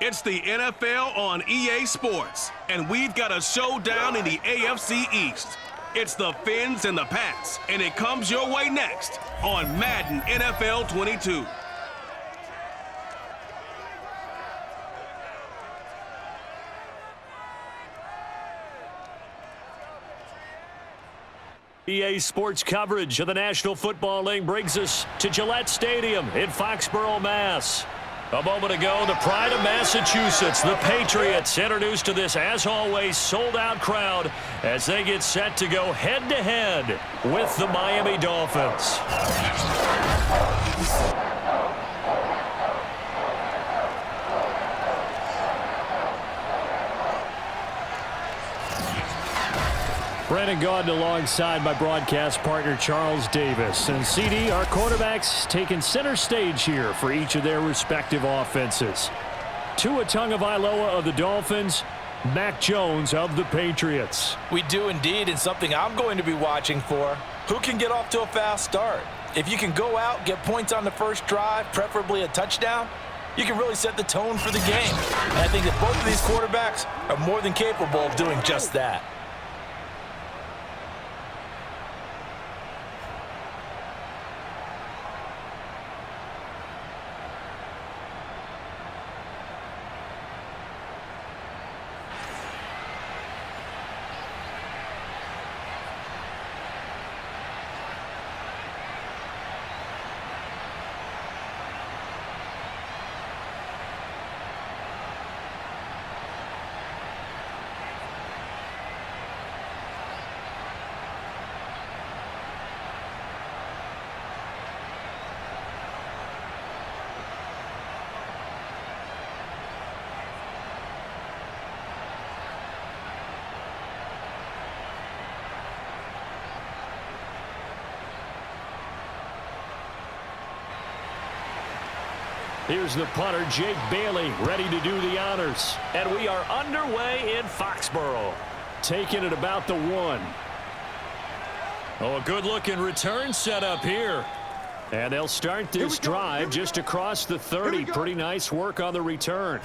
It's the NFL on EA Sports, and we've got a showdown in the AFC East. It's the Fins and the Pats, and it comes your way next on Madden NFL 22. EA Sports coverage of the National Football League brings us to Gillette Stadium in Foxborough, Mass. A moment ago, the pride of Massachusetts, the Patriots, introduced to this, as always, sold-out crowd as they get set to go head-to-head with the Miami Dolphins. Brandon Gaudin alongside my broadcast partner Charles Davis. And CD, our quarterbacks taking center stage here for each of their respective offenses. Tua Tagovailoa of the Dolphins, Mac Jones of the Patriots. We do indeed, and something I'm going to be watching for. Who can get off to a fast start? If you can go out, get points on the first drive, preferably a touchdown, you can really set the tone for the game. And I think that both of these quarterbacks are more than capable of doing just that. Here's the punter, Jake Bailey, ready to do the honors. And we are underway in Foxborough. Taking it about the 1. Oh, a good-looking return set up here. And they'll start this drive just across the 30. Pretty nice work on the return.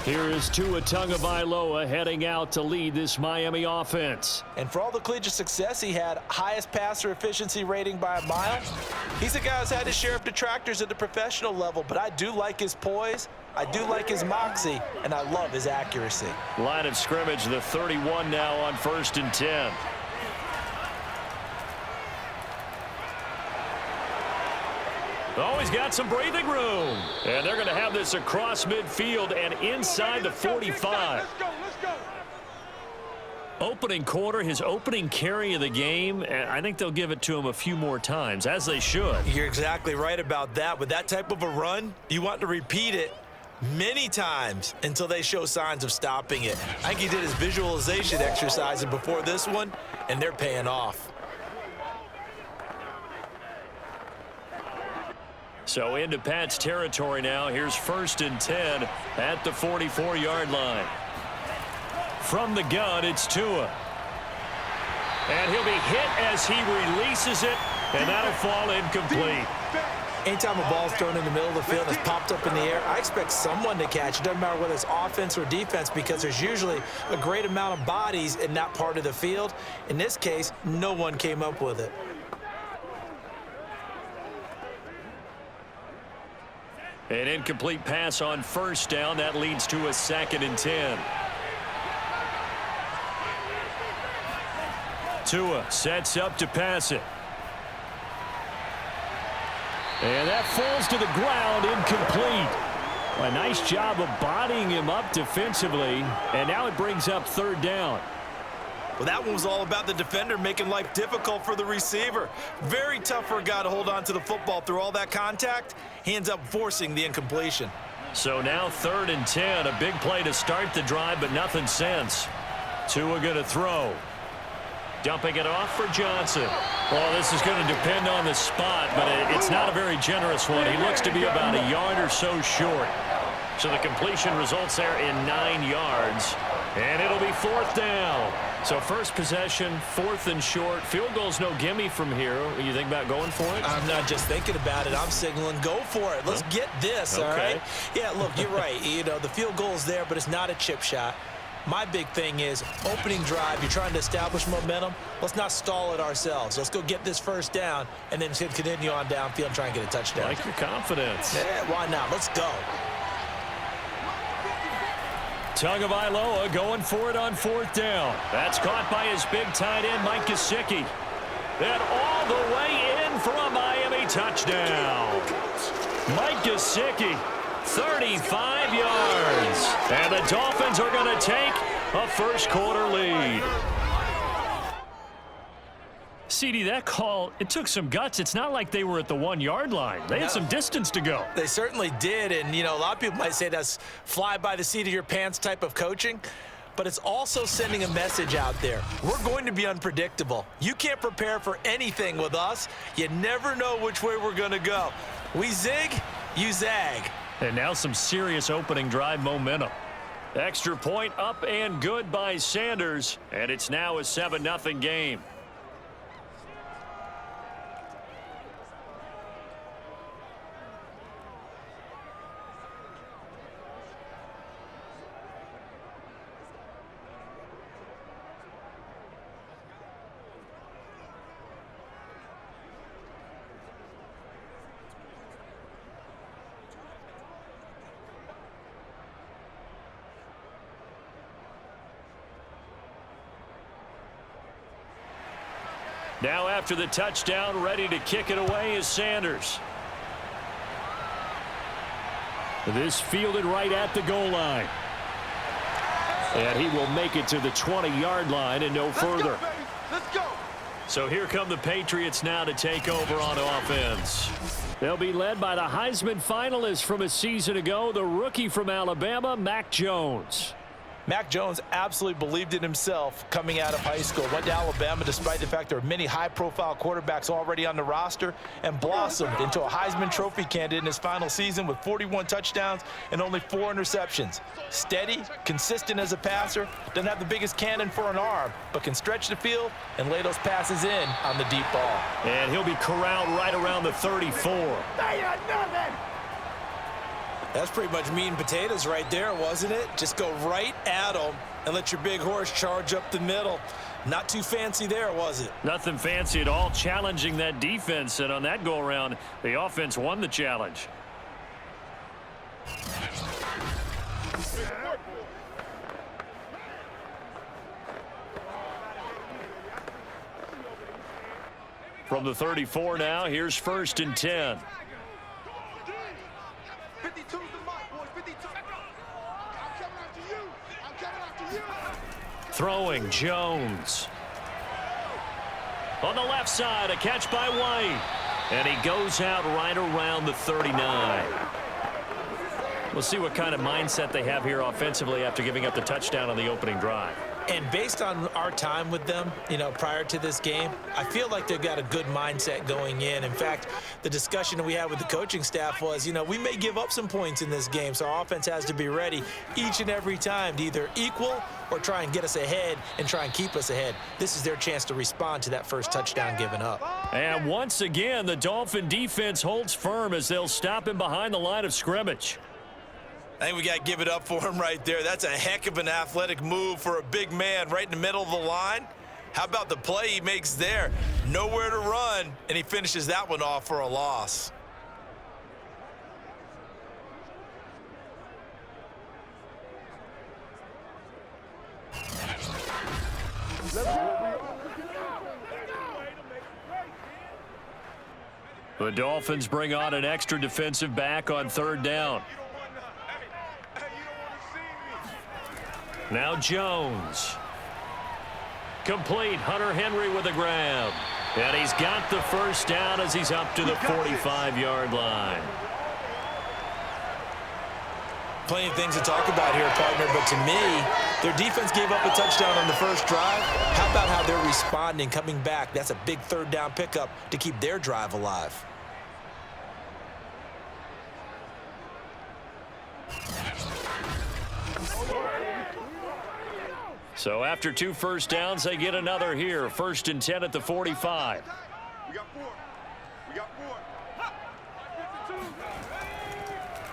Here is Tua Tagovailoa heading out to lead this Miami offense. And for all the collegiate success he had, highest passer efficiency rating by a mile, he's a guy who's had his share of detractors at the professional level, but I do like his poise, I do like his moxie, and I love his accuracy. Line of scrimmage, the 31 now on 1st and 10. Oh, he's got some breathing room. And they're going to have this across midfield and inside the 45. Let's go. Opening quarter, his opening carry of the game, and I think they'll give it to him a few more times, as they should. You're exactly right about that. With that type of a run, you want to repeat it many times until they show signs of stopping it. I think he did his visualization exercises before this one, and they're paying off. So into Pat's territory now. Here's 1st and 10 at the 44-yard line. From the gun, it's Tua. And he'll be hit as he releases it, and that'll fall incomplete. Anytime a ball's thrown in the middle of the field and it's popped up in the air, I expect someone to catch it. Doesn't matter whether it's offense or defense, because there's usually a great amount of bodies in that part of the field. In this case, no one came up with it. An incomplete pass on 1st down. That leads to a 2nd and 10. Tua sets up to pass it. And that falls to the ground, incomplete. A nice job of bodying him up defensively. And now it brings up 3rd down. Well, that one was all about the defender making life difficult for the receiver. Very tough for a guy to hold on to the football through all that contact. He ends up forcing the incompletion. So now 3rd and 10. A big play to start the drive, but nothing since. Tua going to throw. Dumping it off for Johnson. Well, this is going to depend on the spot, but it's not a very generous one. He looks to be about a yard or so short. So the completion results there in 9 yards. And it'll be 4th down. So first possession, 4th and short. Field goal's no gimme from here. You think about going for it? I'm not just thinking about it. I'm signaling go for it. Let's get this, all right? Yeah, look, you're right. You know, the field goal is there, but it's not a chip shot. My big thing is opening drive. You're trying to establish momentum. Let's not stall it ourselves. Let's go get this first down and then continue on downfield and try and get a touchdown. Like your confidence. Yeah, why not? Let's go. Tagovailoa going for it on 4th down. That's caught by his big tight end, Mike Gesicki. And all the way in for a Miami touchdown. Mike Gesicki, 35 yards. And the Dolphins are going to take a first-quarter lead. CD, that call, it took some guts. It's not like they were at the 1-yard line. They had some distance to go. They certainly did, and, you know, a lot of people might say that's fly by the seat of your pants type of coaching, but it's also sending a message out there. We're going to be unpredictable. You can't prepare for anything with us. You never know which way we're going to go. We zig, you zag. And now some serious opening drive momentum. Extra point up and good by Sanders, and it's now a 7-0 game. Now after the touchdown, ready to kick it away is Sanders. This fielded right at the goal line. And he will make it to the 20-yard line and no further. Let's go, baby. Let's go. So here come the Patriots now to take over on offense. They'll be led by the Heisman finalist from a season ago, the rookie from Alabama, Mac Jones. Mac Jones absolutely believed in himself coming out of high school. Went to Alabama despite the fact there are many high-profile quarterbacks already on the roster and blossomed into a Heisman Trophy candidate in his final season with 41 touchdowns and only 4 interceptions. Steady, consistent as a passer, doesn't have the biggest cannon for an arm, but can stretch the field and lay those passes in on the deep ball. And he'll be corralled right around the 34. That's pretty much meat and potatoes right there, wasn't it? Just go right at them and let your big horse charge up the middle. Not too fancy there, was it? Nothing fancy at all, challenging that defense. And on that go-around, the offense won the challenge. From the 34 now, here's 1st and 10. 52's the mark, boys. 52. I'm coming after you. I'm coming after you. Throwing Jones. On the left side, a catch by White. And he goes out right around the 39. We'll see what kind of mindset they have here offensively after giving up the touchdown on the opening drive. And based on our time with them, you know, prior to this game, I feel like they've got a good mindset going in. In fact, the discussion that we had with the coaching staff was, you know, we may give up some points in this game, so our offense has to be ready each and every time to either equal or try and get us ahead and try and keep us ahead. This is their chance to respond to that first touchdown given up. And once again, the Dolphin defense holds firm as they'll stop him behind the line of scrimmage. I think we got to give it up for him right there. That's a heck of an athletic move for a big man right in the middle of the line. How about the play he makes there? Nowhere to run, and he finishes that one off for a loss. The Dolphins bring on an extra defensive back on 3rd down. Now Jones. Complete. Hunter Henry with a grab. And he's got the first down as he's up to the 45-yard line. Plenty of things to talk about here, partner, but to me, their defense gave up a touchdown on the first drive. How about how they're responding, coming back? That's a big 3rd down pickup to keep their drive alive. So after 2 first downs, they get another here. 1st and 10 at the 45. We got 4. We got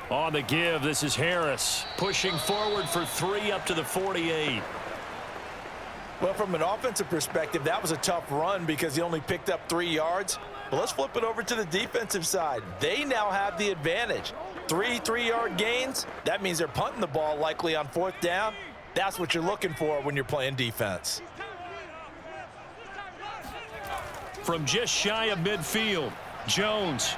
4. On the give, this is Harris pushing forward for 3 up to the 48. Well, from an offensive perspective, that was a tough run because he only picked up 3 yards. But let's flip it over to the defensive side. They now have the advantage. 3 3-yard gains. That means they're punting the ball likely on 4th down. That's what you're looking for when you're playing defense. From just shy of midfield, Jones.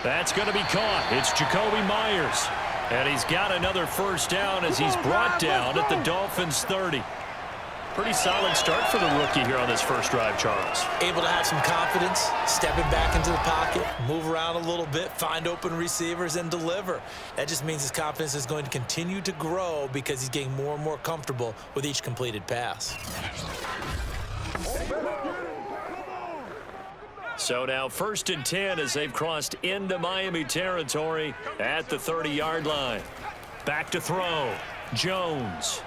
That's going to be caught. It's Jacoby Myers. And he's got another first down as he's brought down at the Dolphins' 30. Pretty solid start for the rookie here on this first drive, Charles. Able to have some confidence, stepping back into the pocket, move around a little bit, find open receivers, and deliver. That just means his confidence is going to continue to grow because he's getting more and more comfortable with each completed pass. So now 1st and 10 as they've crossed into Miami territory at the 30-yard line. Back to throw. Jones.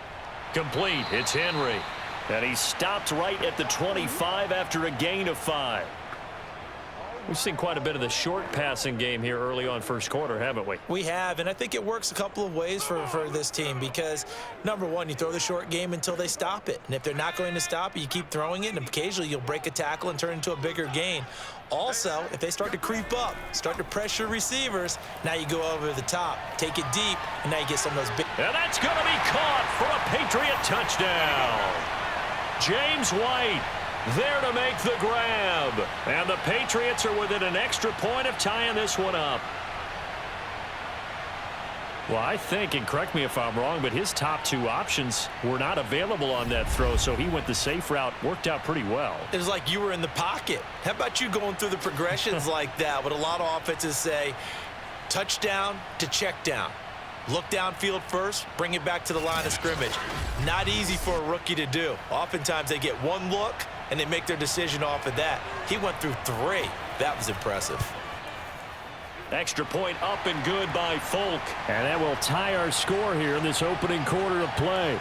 Complete. It's Henry. And he stopped right at the 25 after a gain of 5. We've seen quite a bit of the short passing game here early on first quarter, haven't we? We have, and I think it works a couple of ways for this team because, number one, you throw the short game until they stop it. And if they're not going to stop it, you keep throwing it, and occasionally you'll break a tackle and turn into a bigger gain. Also, if they start to creep up, start to pressure receivers, now you go over the top, take it deep, and now you get some of those big. And that's going to be caught for a Patriot touchdown. James White there to make the grab. And the Patriots are within an extra point of tying this one up. Well, I think, and correct me if I'm wrong, but his top 2 options were not available on that throw, so he went the safe route. Worked out pretty well. It was like you were in the pocket. How about you going through the progressions like that? What a lot of offenses say, touchdown to check down. Look downfield first, bring it back to the line of scrimmage. Not easy for a rookie to do. Oftentimes they get one look, and they make their decision off of that. He went through 3. That was impressive. Extra point up and good by Folk. And that will tie our score here in this opening quarter of play.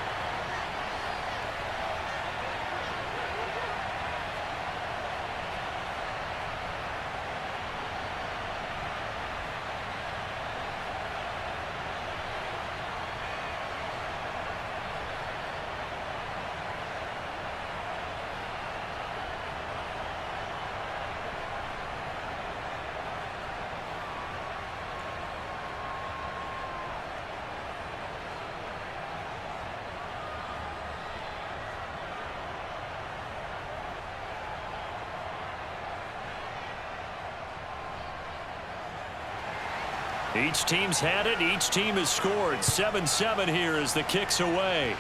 Each team's had it. Each team has scored. 7-7 here as the kick's away.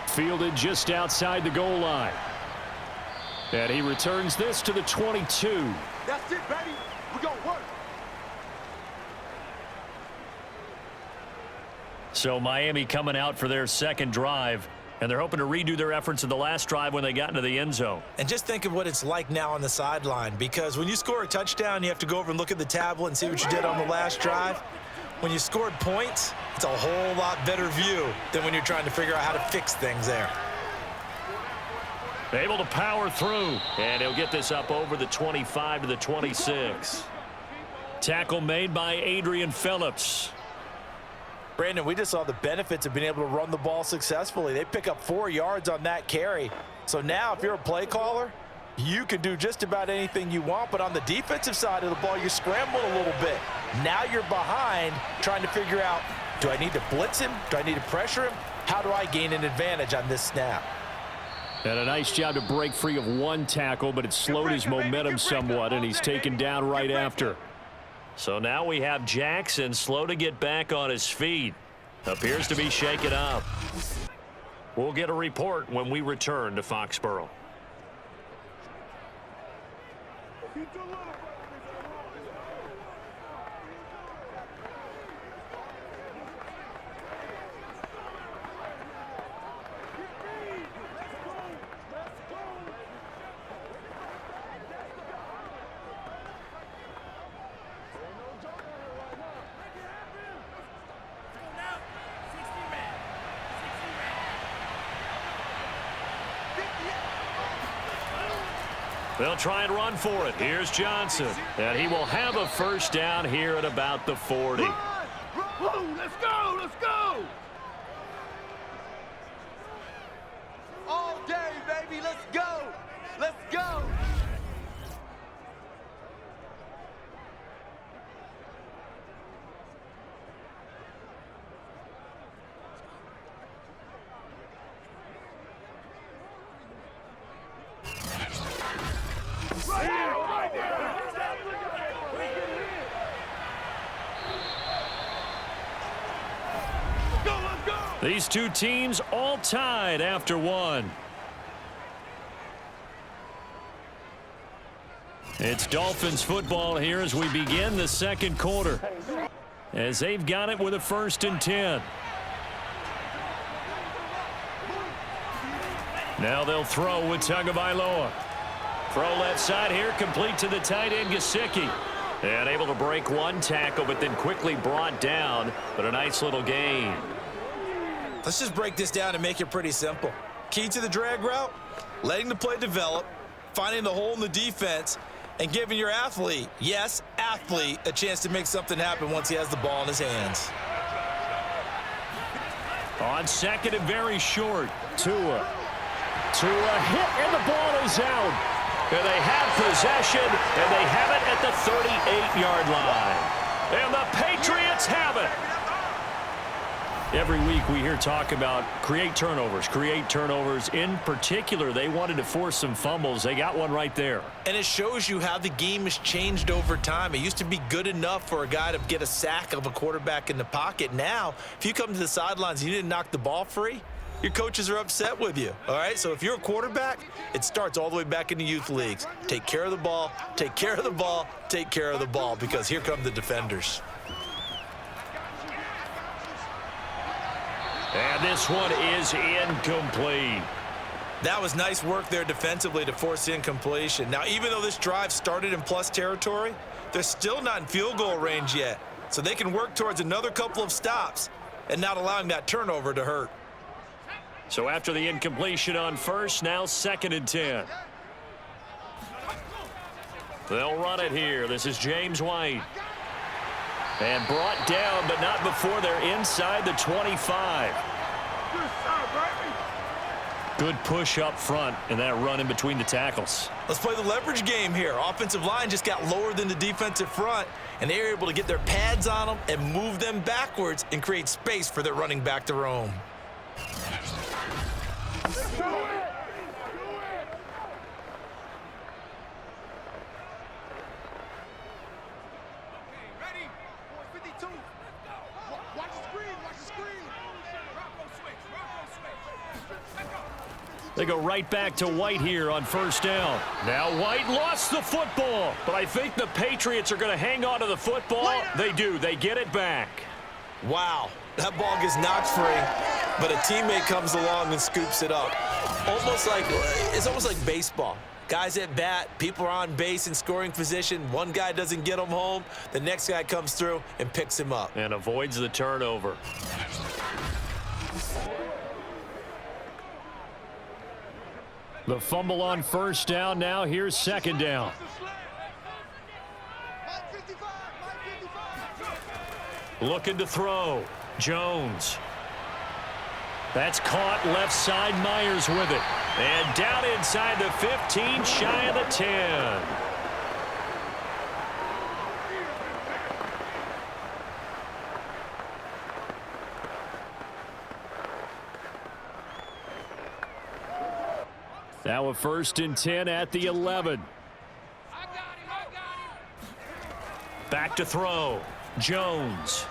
Fielded just outside the goal line. And he returns this to the 22. That's it, baby. We gonna work. So Miami coming out for their second drive. And they're hoping to redo their efforts in the last drive when they got into the end zone. And just think of what it's like now on the sideline, because when you score a touchdown, you have to go over and look at the tablet and see what you did on the last drive. When you scored points, it's a whole lot better view than when you're trying to figure out how to fix things there. Able to power through, and he'll get this up over the 25 to the 26. Tackle made by Adrian Phillips. Brandon, we just saw the benefits of being able to run the ball successfully. They pick up 4 yards on that carry. So now if you're a play caller, you can do just about anything you want. But on the defensive side of the ball, you're scrambling a little bit. Now you're behind trying to figure out, do I need to blitz him? Do I need to pressure him? How do I gain an advantage on this snap? And a nice job to break free of one tackle, but it slowed his momentum somewhat, and he's taken down right after. So now we have Jackson slow to get back on his feet. Appears to be shaken up. We'll get a report when we return to Foxborough. They'll try and run for it. Here's Johnson. And he will have a first down here at about the 40. Run! Let's go! Let's go! All day, baby. Let's go! Let's go! These two teams all tied after one. It's Dolphins football here as we begin the second quarter. As they've got it with a 1st and 10. Now they'll throw with Tagovailoa. Throw left side here, complete to the tight end, Gesicki. And able to break one tackle, but then quickly brought down. But a nice little gain. Let's just break this down and make it pretty simple. Key to the drag route, letting the play develop, finding the hole in the defense, and giving your athlete, yes, athlete, a chance to make something happen once he has the ball in his hands. On 2nd and very short, Tua. Tua hit, and the ball is out. And they have possession, and they have it at the 38-yard line. And the Patriots have it. Every week we hear talk about create turnovers. In particular, they wanted to force some fumbles. They got one right there. And it shows you how the game has changed over time. It used to be good enough for a guy to get a sack of a quarterback in the pocket. Now, if you come to the sidelines and you didn't knock the ball free, your coaches are upset with you. All right, so if you're a quarterback, it starts all the way back in the youth leagues. Take care of the ball, take care of the ball, take care of the ball, because here come the defenders. And this one is incomplete. That was nice work there defensively to force incompletion. Now, even though this drive started in plus territory, they're still not in field goal range yet. So they can work towards another couple of stops and not allowing that turnover to hurt. So after the incompletion on 1st, now 2nd and 10. They'll run it here. This is James White. And brought down, but not before they're inside the 25. Good push up front, and that run in between the tackles. Let's play the leverage game here. Offensive line just got lower than the defensive front, and they were able to get their pads on them and move them backwards and create space for their running back to roam. They go right back to White here on 1st down. Now White lost the football, but I think the Patriots are going to hang on to the football. They do. They get it back. Wow, that ball gets knocked free, but a teammate comes along and scoops it up. It's almost like baseball. Guys at bat, people are on base in scoring position. One guy doesn't get him home. The next guy comes through and picks him up. And avoids the turnover. The fumble on 1st down. Now here's 2nd down. Looking to throw. Jones. That's caught left side. Myers with it. And down inside the 15, shy of the 10. Now a 1st and 10 at the 11. Back to throw. Jones.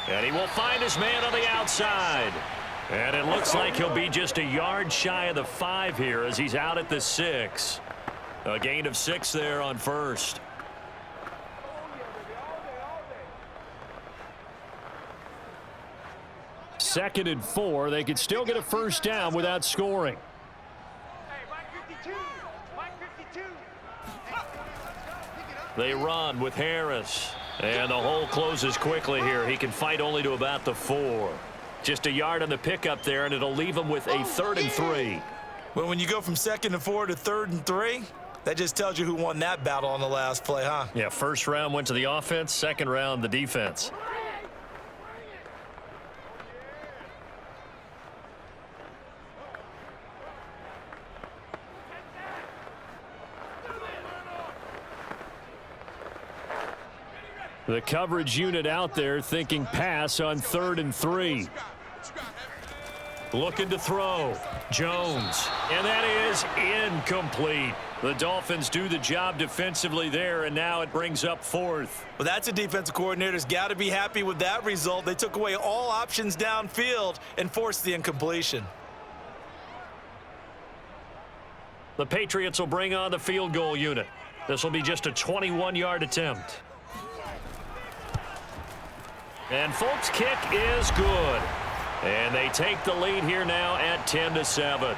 And he will find his man on the outside. And it looks like he'll be just a yard shy of the 5 here as he's out at the 6. A gain of 6 there on 1st. Second and 4. They could still get a 1st down without scoring. They run with Harris. And the hole closes quickly here. He can fight only to about the 4. Just a yard on the pickup there, and it'll leave him with a 3rd and 3. Well, when you go from 2nd and 4 to 3rd and 3, That just tells you who won that battle on the last play, huh? Yeah, first round went to the offense, second round the defense. The coverage unit out there thinking pass on 3rd and 3. Looking to throw. Jones. And that is incomplete. The Dolphins do the job defensively there, and now it brings up 4th. Well, that's a defensive coordinator's got to be happy with that result. They took away all options downfield and forced the incompletion. The Patriots will bring on the field goal unit. This will be just a 21-yard attempt. And Folk's kick is good. And they take the lead here now at 10-7.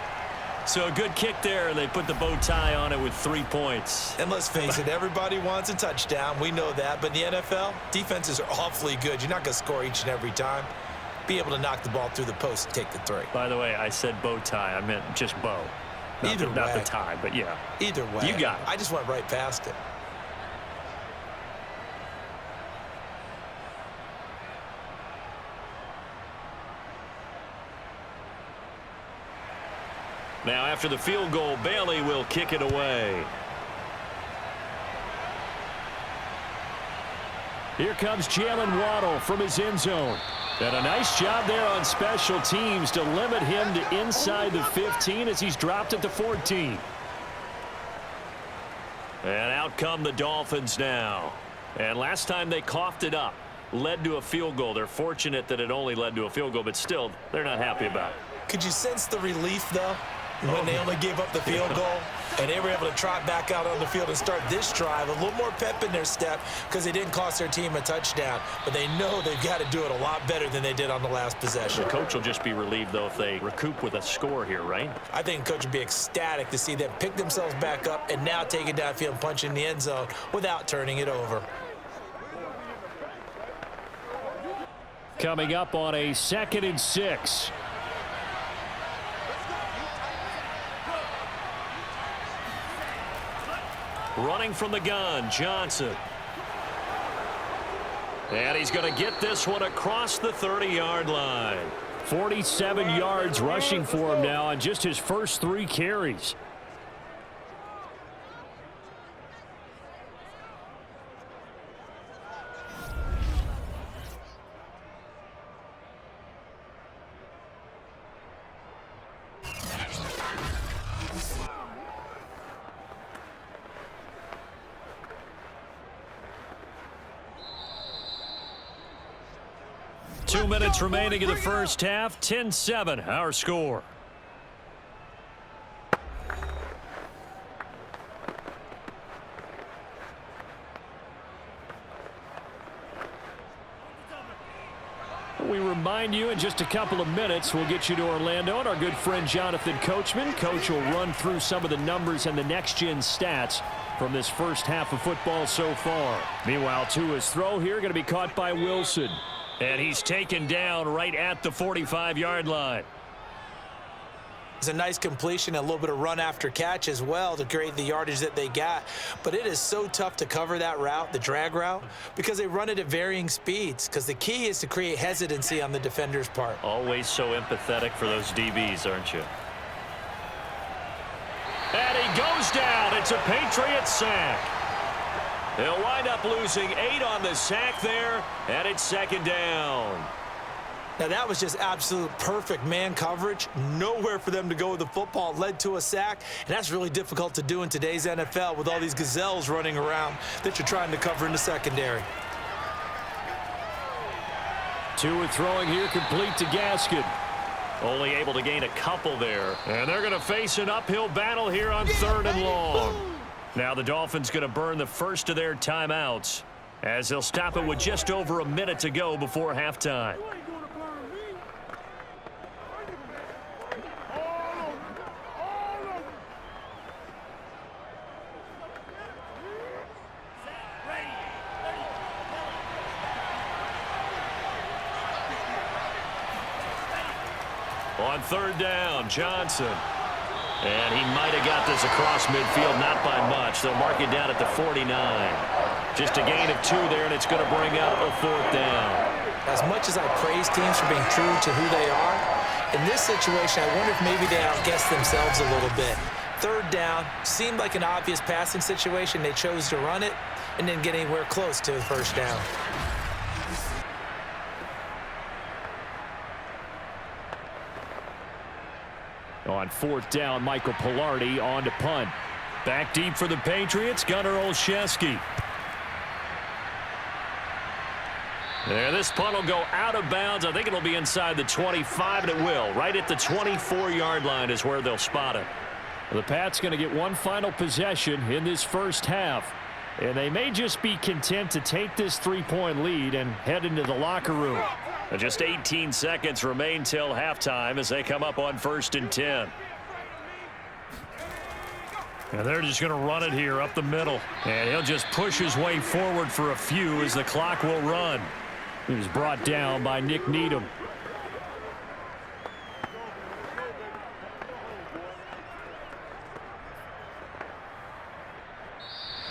So a good kick there, and they put the bow tie on it with 3 points. And let's face it, everybody wants a touchdown. We know that. But in the NFL, defenses are awfully good. You're not going to score each and every time. Be able to knock the ball through the post and take the 3. By the way, I said bow tie. I meant just bow. Not the tie, but yeah. Either way. You got it. I just went right past it. Now, after the field goal, Bailey will kick it away. Here comes Jalen Waddle from his end zone. And a nice job there on special teams to limit him to inside the 15 as he's dropped at the 14. And out come the Dolphins now. And last time they coughed it up, led to a field goal. They're fortunate that it only led to a field goal, but still, they're not happy about it. Could you sense the relief, though, when they only gave up the field goal and they were able to trot back out on the field and start this drive? A little more pep in their step because they didn't cost their team a touchdown, but they know they've got to do it a lot better than they did on the last possession. The coach will just be relieved, though, if they recoup with a score here, right? I think the coach would be ecstatic to see them pick themselves back up and now take it downfield and punch in the end zone without turning it over. Coming up on a 2nd and 6. Running from the gun, Johnson. And he's going to get this one across the 30-yard line. 47 yards rushing for him now on just his first 3 carries. Two minutes remaining in the first half. 10-7, our score. We remind you in just a couple of minutes we'll get you to Orlando and our good friend Jonathan Coachman. Coach will run through some of the numbers and the next-gen stats from this first half of football so far. Meanwhile, Tua's throw here going to be caught by Wilson. And he's taken down right at the 45-yard line. It's a nice completion, a little bit of run after catch as well to create the yardage that they got. But it is so tough to cover that route, the drag route, because they run it at varying speeds. Because the key is to create hesitancy on the defender's part. Always so empathetic for those DBs, aren't you? And he goes down. It's a Patriots sack. They'll wind up losing 8 on the sack there, and it's 2nd down. Now, that was just absolute perfect man coverage. Nowhere for them to go with the football. It led to a sack, and that's really difficult to do in today's NFL with all these gazelles running around that you're trying to cover in the secondary. Tua throwing here, complete to Gaskin. Only able to gain a couple there. And they're going to face an uphill battle here on 3rd and long. Now the Dolphins going to burn the first of their timeouts as they'll stop it with just over a minute to go before halftime. On 3rd down, Johnson. And he might have got this across midfield, not by much. They'll mark it down at the 49. Just a gain of 2 there, and it's going to bring up a 4th down. As much as I praise teams for being true to who they are, in this situation, I wonder if maybe they outguess themselves a little bit. 3rd down seemed like an obvious passing situation. They chose to run it and didn't get anywhere close to the 1st down. On 4th down, Michael Pilardi on to punt. Back deep for the Patriots, Gunnar Olszewski. There, this punt will go out of bounds. I think it'll be inside the 25, and it will. Right at the 24-yard line is where they'll spot it. The Pats going to get one final possession in this first half. And they may just be content to take this 3-point lead and head into the locker room. Just 18 seconds remain till halftime as they come up on 1st and 10. And they're just going to run it here up the middle. And he'll just push his way forward for a few as the clock will run. He was brought down by Nick Needham.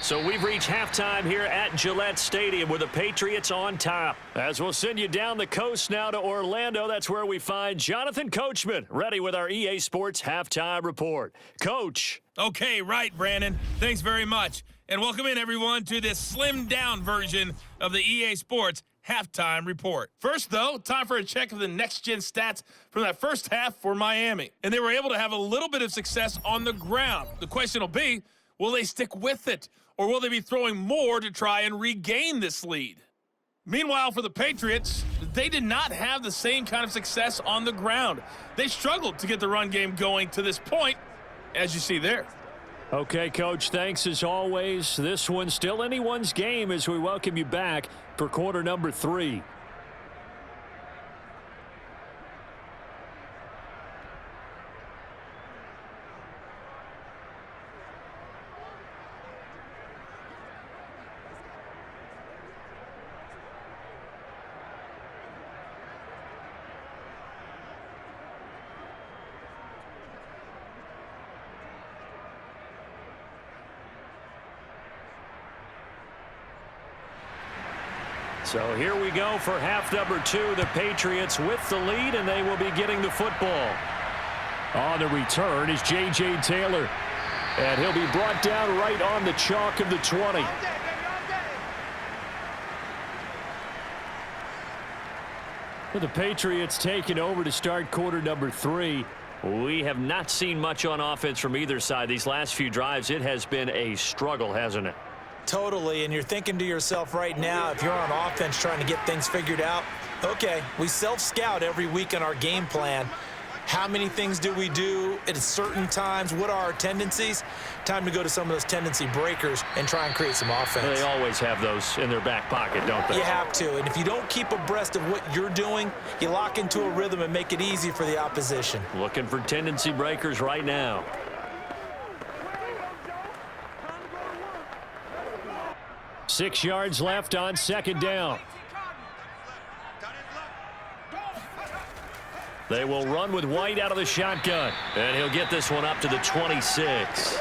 So we've reached halftime here at Gillette Stadium with the Patriots on top. As we'll send you down the coast now to Orlando, that's where we find Jonathan Coachman, ready with our EA Sports Halftime Report. Coach. Okay, right, Brandon. Thanks very much. And welcome in, everyone, to this slimmed-down version of the EA Sports Halftime Report. First, though, time for a check of the next-gen stats from that first half for Miami. And they were able to have a little bit of success on the ground. The question will be, will they stick with it? Or will they be throwing more to try and regain this lead? Meanwhile, for the Patriots, they did not have the same kind of success on the ground. They struggled to get the run game going to this point, as you see there. Okay, Coach, thanks as always. This one's still anyone's game as we welcome you back for quarter number 3. So here we go for half number 2. The Patriots with the lead, and they will be getting the football. On the return is J.J. Taylor. And he'll be brought down right on the chalk of the 20. With the Patriots taking over to start quarter number 3. We have not seen much on offense from either side. These last few drives, it has been a struggle, hasn't it? Totally, and you're thinking to yourself right now, if you're on offense trying to get things figured out, okay, we self-scout every week on our game plan. How many things do we do at certain times? What are our tendencies? Time to go to some of those tendency breakers and try and create some offense. They always have those in their back pocket, don't they? You have to, and if you don't keep abreast of what you're doing, you lock into a rhythm and make it easy for the opposition. Looking for tendency breakers right now. Six yards left on 2nd down. They will run with White out of the shotgun. And he'll get this one up to the 26.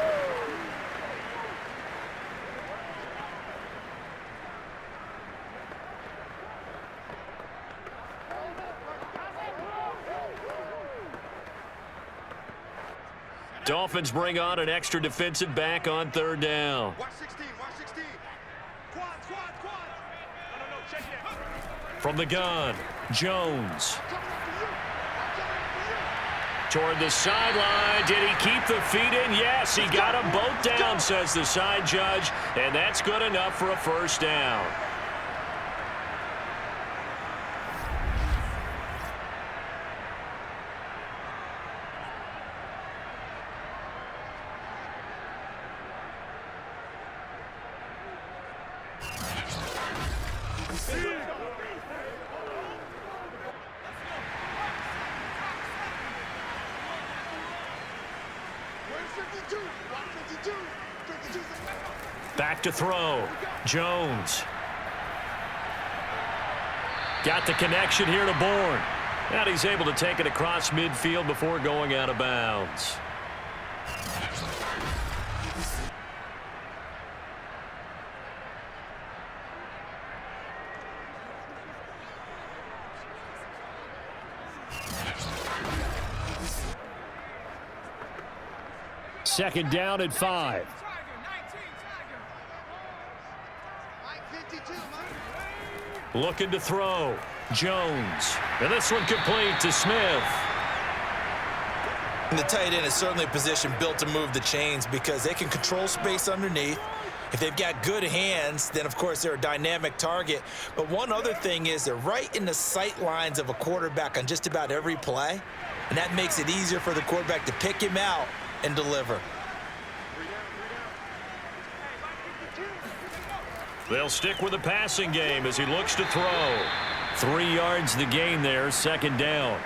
Dolphins bring on an extra defensive back on 3rd down. Watch 16, watch 16. Quad. Check it. From the gun, Jones. Toward the sideline. Did he keep the feet in? Yes, he got them both down, says the side judge. And that's good enough for a 1st down. Back to throw. Jones. Got the connection here to Bourne. And he's able to take it across midfield before going out of bounds. second down at 5. Looking to throw. Jones. And this one complete to Smith. And the tight end is certainly a position built to move the chains because they can control space underneath. If they've got good hands, then, of course, they're a dynamic target. But one other thing is they're right in the sight lines of a quarterback on just about every play, and that makes it easier for the quarterback to pick him out and deliver. They'll stick with the passing game as he looks to throw. 3 yards the gain there, second down.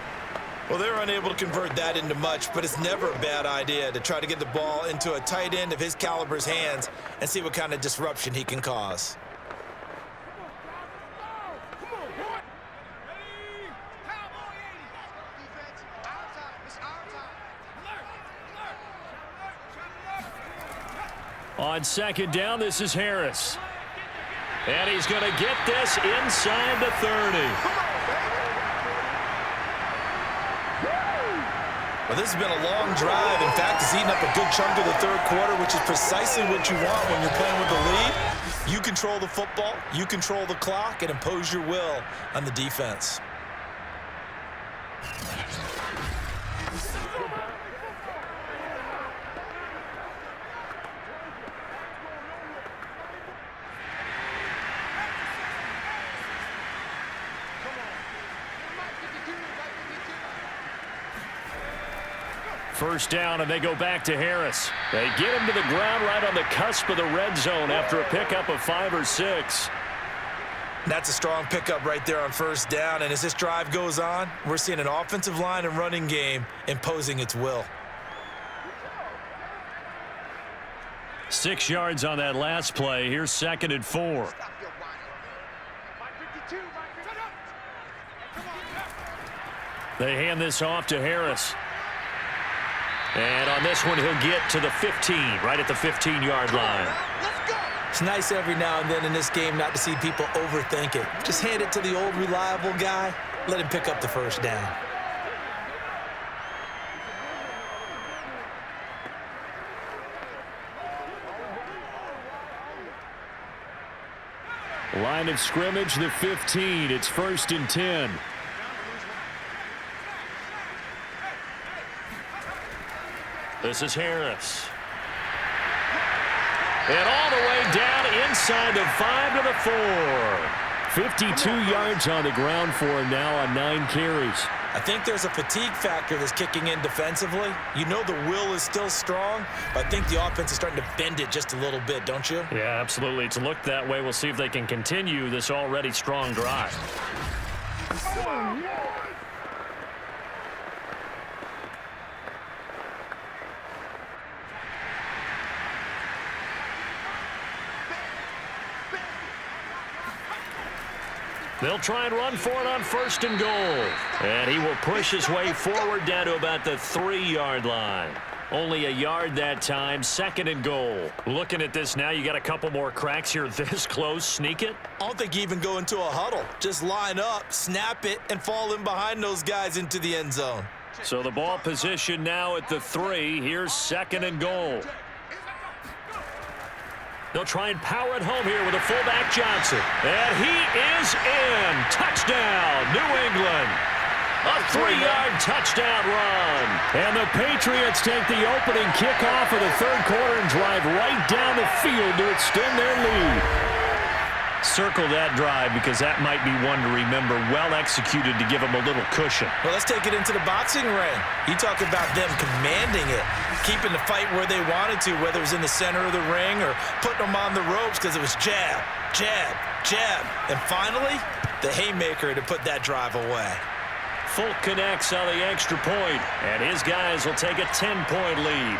Well, they're unable to convert that into much, but it's never a bad idea to try to get the ball into a tight end of his caliber's hands and see what kind of disruption he can cause. On second down, this is Harris. And he's going to get this inside the 30. Well, this has been a long drive. In fact, it's eaten up a good chunk of the third quarter, which is precisely what you want when you're playing with the lead. You control the football, you control the clock, and impose your will on the defense. First down, and they go back to Harris. They get him to the ground right on the cusp of the red zone after a pickup of 5 or 6. That's a strong pickup right there on first down, and as this drive goes on, we're seeing an offensive line and running game imposing its will. 6 yards on that last play. Here's second and 4. They hand this off to Harris. And on this one, he'll get to the 15, right at the 15-yard line. It's nice every now and then in this game not to see people overthink it. Just hand it to the old reliable guy. Let him pick up the first down. Line of scrimmage, the 15. It's 1st and 10. This is Harris. And all the way down inside the 5 to the 4. 52 yards on the ground for him now on 9 carries. I think there's a fatigue factor that's kicking in defensively. You know the will is still strong, but I think the offense is starting to bend it just a little bit, don't you? Yeah, absolutely. It's looked that way. We'll see if they can continue this already strong drive. They'll try and run for it on 1st and goal. And he will push his way forward down to about the 3-yard line. Only a yard that time, 2nd and goal. Looking at this now, you got a couple more cracks here this close. Sneak it? I don't think you even go into a huddle. Just line up, snap it, and fall in behind those guys into the end zone. So the ball position now at the 3. Here's 2nd and goal. They'll try and power it home here with a fullback Johnson. And he is in. Touchdown, New England. A 3-yard touchdown run. And the Patriots take the opening kickoff of the third quarter and drive right down the field to extend their lead. Circle that drive because that might be one to remember. Well executed to give them a little cushion. Well, let's take it into the boxing ring. You talk about them commanding it, keeping the fight where they wanted to, whether it was in the center of the ring or putting them on the ropes because it was jab, jab, jab. And finally, the haymaker to put that drive away. Folk connects on the extra point, and his guys will take a 10-point lead.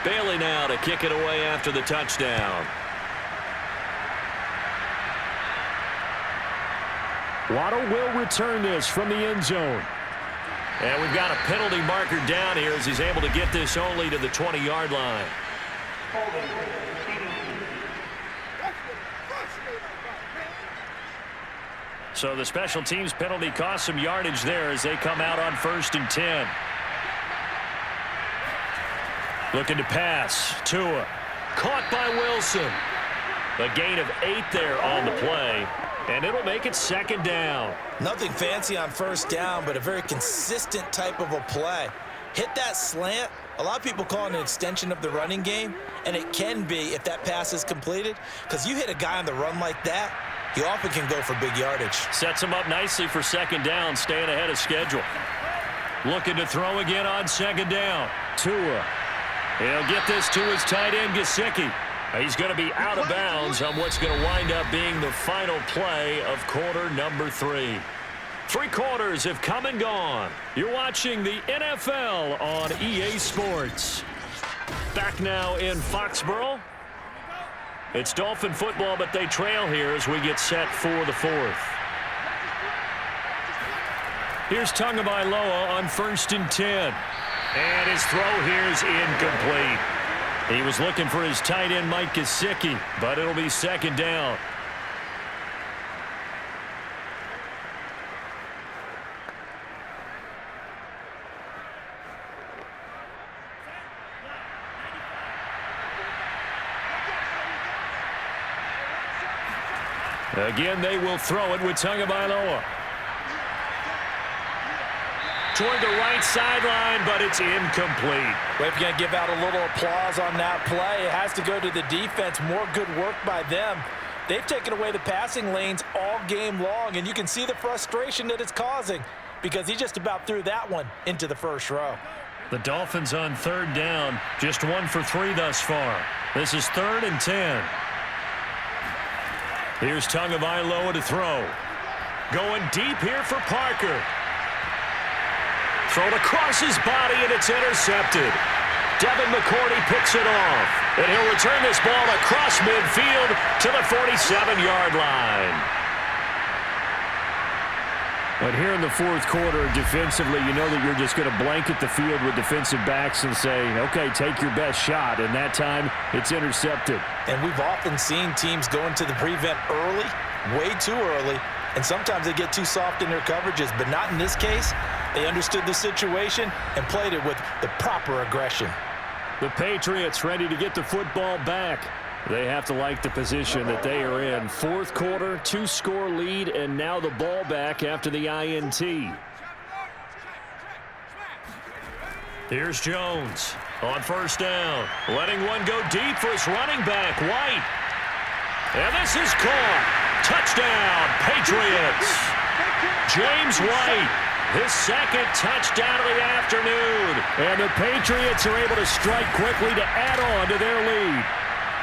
Bailey now to kick it away after the touchdown. Waddle will return this from the end zone. And we've got a penalty marker down here as he's able to get this only to the 20-yard line. So the special teams penalty cost some yardage there as they come out on 1st and 10. Looking to pass. Tua. Caught by Wilson. A gain of 8 there on the play. And it'll make it 2nd down. Nothing fancy on 1st down, but a very consistent type of a play. Hit that slant. A lot of people call it an extension of the running game, and it can be if that pass is completed, because you hit a guy on the run like that, he often can go for big yardage. Sets him up nicely for 2nd down, staying ahead of schedule. Looking to throw again on 2nd down. Tua. He'll get this to his tight end, Gesicki. He's going to be out of bounds on what's going to wind up being the final play of quarter number 3. 3 quarters have come and gone. You're watching the NFL on EA Sports. Back now in Foxborough. It's Dolphin football, but they trail here as we get set for the 4th. Here's Tagovailoa on 1st and 10. And his throw here is incomplete. He was looking for his tight end, Mike Gesicki, but it'll be 2nd down. Again, they will throw it with Tagovailoa. Toward the right sideline, but it's incomplete. Well, if you're going to give out a little applause on that play, it has to go to the defense. More good work by them. They've taken away the passing lanes all game long, and you can see the frustration that it's causing because he just about threw that one into the 1st row. The Dolphins on 3rd down, just 1 for 3 thus far. This is 3rd and 10. Here's Tagovailoa to throw. Going deep here for Parker. Thrown across his body, and it's intercepted. Devin McCourty picks it off. And he'll return this ball across midfield to the 47-yard line. But here in the 4th quarter, defensively, you know that you're just going to blanket the field with defensive backs and say, okay, take your best shot. And that time, it's intercepted. And we've often seen teams go into the prevent early, way too early, and sometimes they get too soft in their coverages, but not in this case. They understood the situation and played it with the proper aggression. The Patriots ready to get the football back. They have to like the position that they are in. 4th quarter, 2-score lead, and now the ball back after the INT. Here's Jones on 1st down. Letting one go deep for his running back, White. And this is caught. Touchdown, Patriots. James White, his 2nd touchdown of the afternoon. And the Patriots are able to strike quickly to add on to their lead.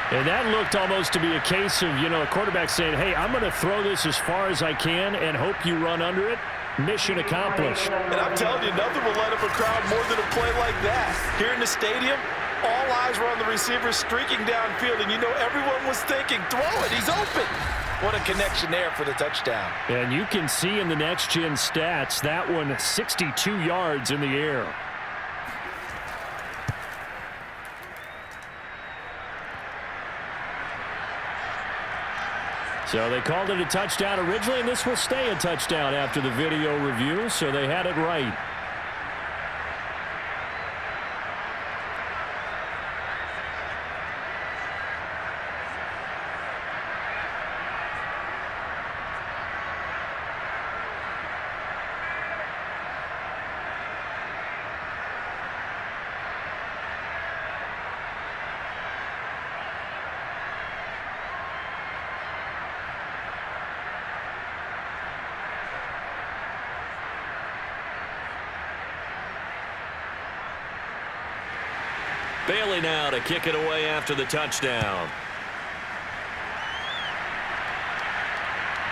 And that looked almost to be a case of, a quarterback saying, hey, I'm going to throw this as far as I can and hope you run under it. Mission accomplished. And I'm telling you, nothing will light up a crowd more than a play like that. Here in the stadium, all eyes were on the receiver streaking downfield, and everyone was thinking, throw it, he's open. What a connection there for the touchdown. And you can see in the next-gen stats, that one 62 yards in the air. So they called it a touchdown originally, and this will stay a touchdown after the video review, so they had it right. Bailey now to kick it away after the touchdown.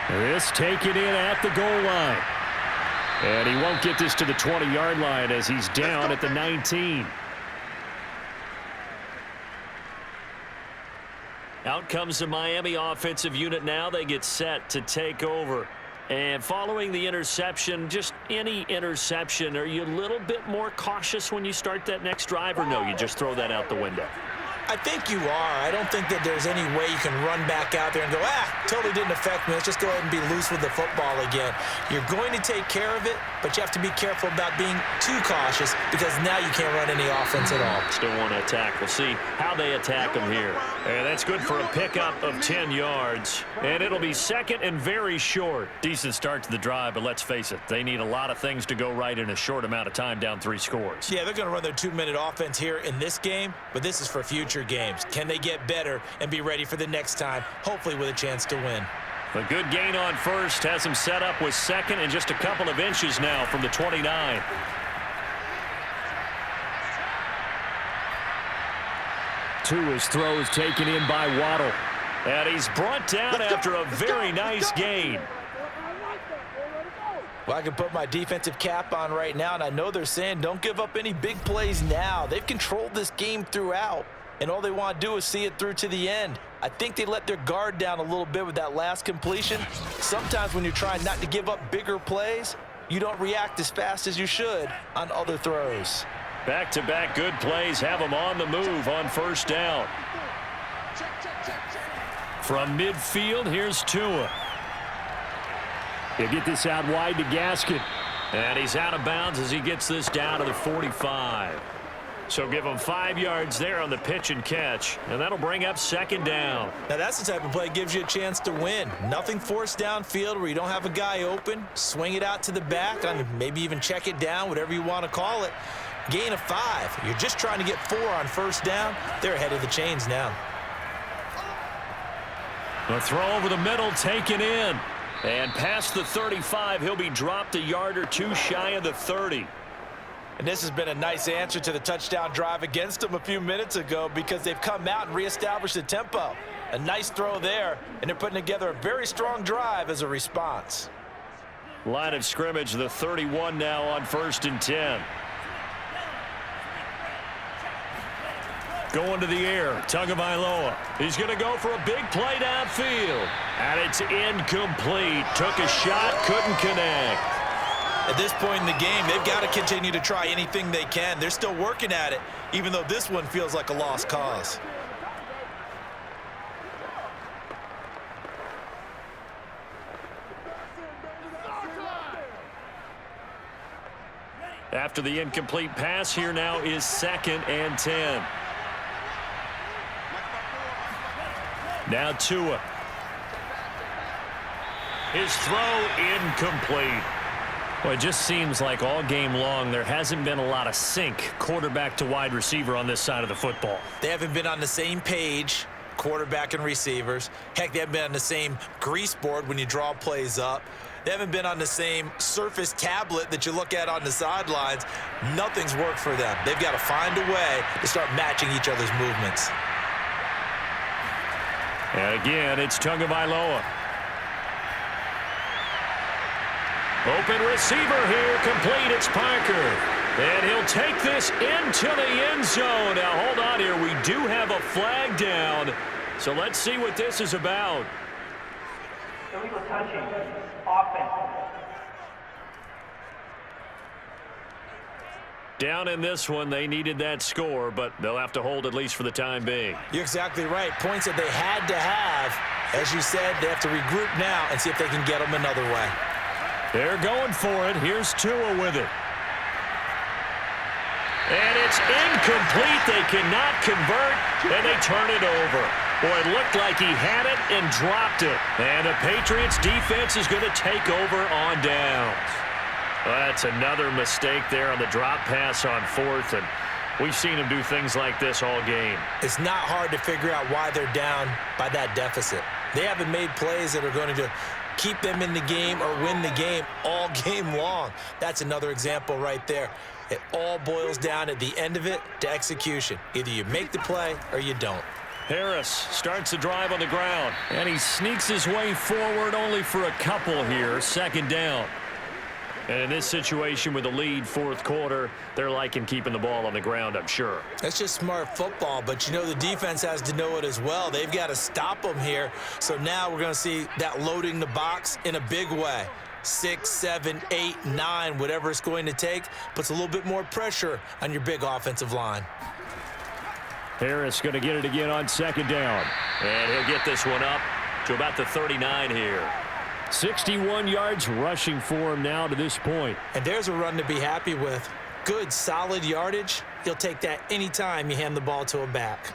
This taken in at the goal line. And he won't get this to the 20-yard line as he's down at the 19. Out comes the Miami offensive unit now. They get set to take over. And following the interception, just any interception, are you a little bit more cautious when you start that next drive, or no, you just throw that out the window? I think you are. I don't think that there's any way you can run back out there and go, totally didn't affect me. Let's just go ahead and be loose with the football again. You're going to take care of it, but you have to be careful about being too cautious because now you can't run any offense at all. Still want to attack. We'll see how they attack them here. And that's good for a pickup of 10 yards. And it'll be second and very short. Decent start to the drive, but let's face it, they need a lot of things to go right in a short amount of time, down 3 scores. Yeah, they're going to run their 2-minute offense here in this game, but this is for future games. Can they get better and be ready for the next time, hopefully with a chance to win? A good gain on first has him set up with second and just a couple of inches now from the 29. Tua's throw is taken in by Waddle. And he's brought down after a very nice gain. Well, I can put my defensive cap on right now, and I know they're saying don't give up any big plays now. They've controlled this game throughout, and all they want to do is see it through to the end. I think they let their guard down a little bit with that last completion. Sometimes when you're trying not to give up bigger plays, you don't react as fast as you should on other throws. Back-to-back good plays have them on the move on first down. From midfield, here's Tua. He'll get this out wide to Gaskin. And he's out of bounds as he gets this down to the 45. So give him 5 yards there on the pitch and catch. And that'll bring up second down. Now that's the type of play that gives you a chance to win. Nothing forced downfield where you don't have a guy open. Swing it out to the back, maybe even check it down, whatever you want to call it. Gain of 5. You're just trying to get 4 on first down. They're ahead of the chains now. A throw over the middle taken in. And past the 35, he'll be dropped a yard or two shy of the 30. And this has been a nice answer to the touchdown drive against them a few minutes ago because they've come out and reestablished the tempo. A nice throw there, and they're putting together a very strong drive as a response. Line of scrimmage, the 31 now on 1st and 10. Going to the air, Tagovailoa. He's going to go for a big play downfield. And it's incomplete. Took a shot, couldn't connect. At this point in the game, they've got to continue to try anything they can. They're still working at it, even though this one feels like a lost cause. After the incomplete pass, here now is 2nd and 10. Now Tua. His throw incomplete. Well, it just seems like all game long there hasn't been a lot of sync quarterback to wide receiver on this side of the football. They haven't been on the same page, quarterback and receivers. Heck, they haven't been on the same grease board when you draw plays up. They haven't been on the same Surface tablet that you look at on the sidelines. Nothing's worked for them. They've got to find a way to start matching each other's movements. And again, it's Tagovailoa. Open receiver here, complete, it's Parker. And he'll take this into the end zone. Now, hold on here, we do have a flag down. So let's see what this is about. Illegal touching, offense. Down in this one, they needed that score, but they'll have to hold at least for the time being. You're exactly right. Points that they had to have. As you said, they have to regroup now and see if they can get them another way. They're going for it. Here's Tua with it. And it's incomplete. They cannot convert, and they turn it over. Boy, it looked like he had it and dropped it. And the Patriots defense is going to take over on downs. Well, that's another mistake there on the drop pass on 4th, and we've seen him do things like this all game. It's not hard to figure out why they're down by that deficit. They haven't made plays that are going to keep them in the game or win the game all game long. That's another example right there. It all boils down at the end of it to execution. Either you make the play or you don't. Harris starts the drive on the ground, and he sneaks his way forward only for a couple here. 2nd down. And in this situation with the lead fourth quarter, they're liking keeping the ball on the ground, I'm sure. That's just smart football, but you know the defense has to know it as well. They've got to stop them here. So now we're going to see that loading the box in a big way. 6, 7, 8, 9, whatever it's going to take, puts a little bit more pressure on your big offensive line. Harris going to get it again on second down. And he'll get this one up to about the 39 here. 61 yards rushing for him now to this point. And there's a run to be happy with. Good, solid yardage. He'll take that anytime you hand the ball to a back.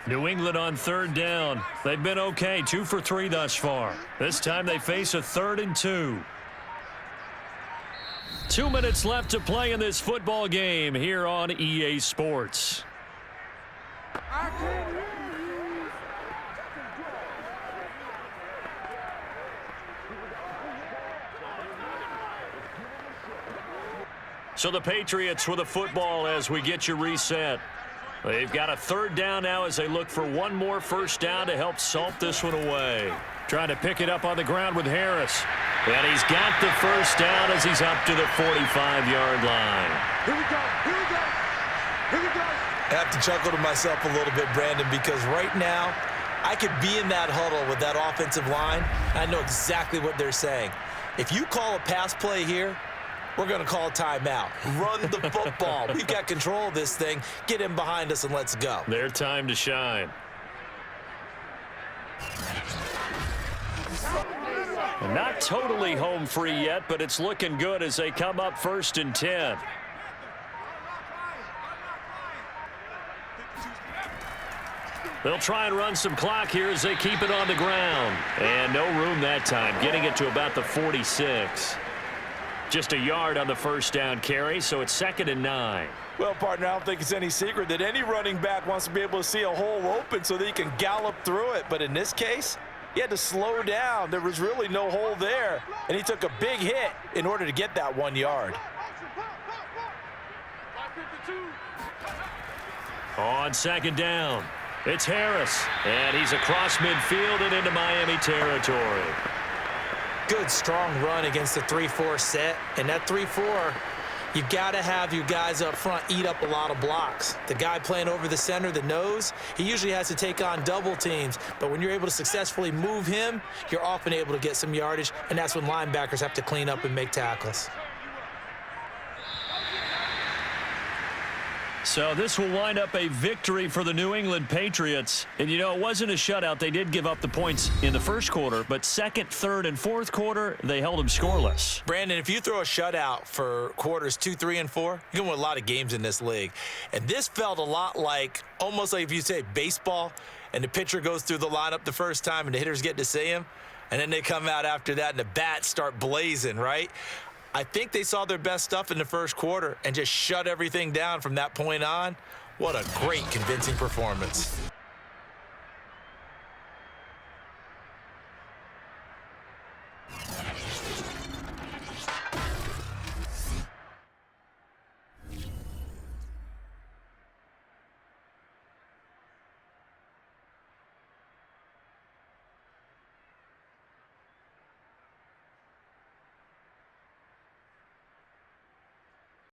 New England on third down. They've been okay, 2 for 3 thus far. This time they face a 3rd and 2. 2 minutes left to play in this football game here on EA Sports. So the Patriots with a football as we get you reset. They've got a 3rd down now as they look for one more first down to help salt this one away. Trying to pick it up on the ground with Harris. And he's got the first down as he's up to the 45-yard line. Here we go. Here we go. Here we go. I have to chuckle to myself a little bit, Brandon, because right now I could be in that huddle with that offensive line. I know exactly what they're saying. If you call a pass play here, we're going to call a timeout. Run the football. We've got control of this thing. Get in behind us and let's go. Their time to shine. Not totally home free yet, but it's looking good as they come up 1st and 10. They'll try and run some clock here as they keep it on the ground. And no room that time, getting it to about the 46. Just a yard on the first down carry, so it's 2nd and 9. Well, partner, I don't think it's any secret that any running back wants to be able to see a hole open so that he can gallop through it. But in this case, he had to slow down. There was really no hole there, and he took a big hit in order to get that 1 yard. On 2nd down, it's Harris, and he's across midfield and into Miami territory. Good, strong run against the 3-4 set. And that 3-4, you've got to have your guys up front eat up a lot of blocks. The guy playing over the center, the nose, he usually has to take on double teams. But when you're able to successfully move him, you're often able to get some yardage, and that's when linebackers have to clean up and make tackles. So this will wind up a victory for the New England Patriots. And, you know, it wasn't a shutout. They did give up the points in the first quarter, but 2nd, 3rd, and 4th quarter, they held them scoreless. Brandon, if you throw a shutout for quarters 2, 3, and 4, you're going to win a lot of games in this league. And this felt a lot like, almost like if you say baseball, and the pitcher goes through the lineup the first time and the hitters get to see him, and then they come out after that and the bats start blazing, right? I think they saw their best stuff in the first quarter and just shut everything down from that point on. What a great, convincing performance.